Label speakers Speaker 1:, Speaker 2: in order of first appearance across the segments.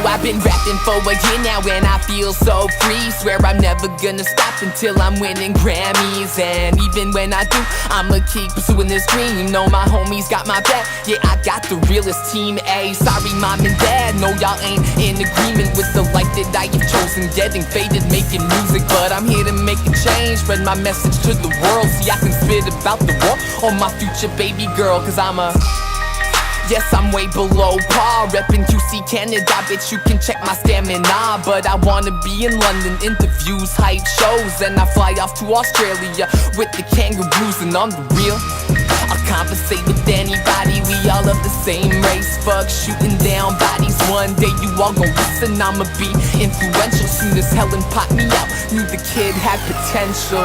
Speaker 1: I've been rapping for a year now and I feel so free. Swear I'm never gonna stop until I'm winning Grammys. And even when I do, I'ma keep pursuing this dream. Know my homies got my back, yeah, I got the realest team A. Sorry mom and dad, no y'all ain't in agreement with the life that I have chosen. Getting faded, making music, but I'm here to make a change. Spread my message to the world, see I can spit about the war on my future baby girl. Cause yes, I'm way below par, reppin' QC Canada, bitch you can check my stamina. But I wanna be in London, interviews, hype shows, and I fly off to Australia with the kangaroos. And on the real, I'll conversate with anybody, we all of the same race. Fuck shooting down bodies, one day you all gon' listen. I'ma be influential, soon as Helen popped me out, knew the kid had potential.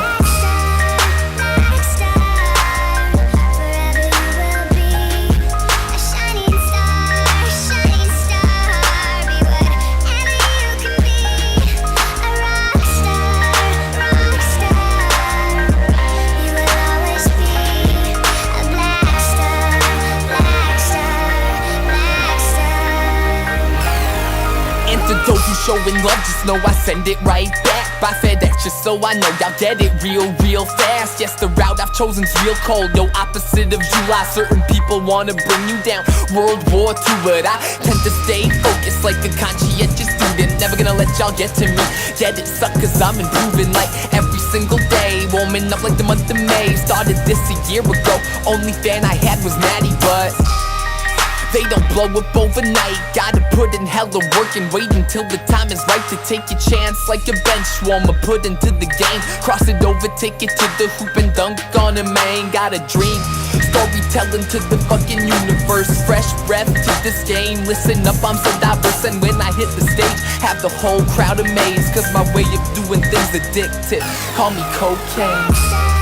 Speaker 1: To those who showing love, just know I send it right back by FedEx, just so I know y'all get it real fast. Yes, the route I've chosen's real cold, no opposite of July. Certain people wanna bring you down, World War II, but I tend to stay focused like a conscientious student. Never gonna let y'all get to me, get it suck cause I'm improving like every single day. Warming up like the month of May, started this a year ago. Only fan I had was Maddie, but they don't blow up overnight, gotta put in hella work and wait until the time is right to take your chance. Like a bench warmer, put into the game, cross it over, take it to the hoop and dunk on a man. Got a dream, storytelling to the fucking universe, fresh breath to this game. Listen up, I'm so diverse, and when I hit the stage, have the whole crowd amazed. Cause my way of doing things addictive, call me cocaine.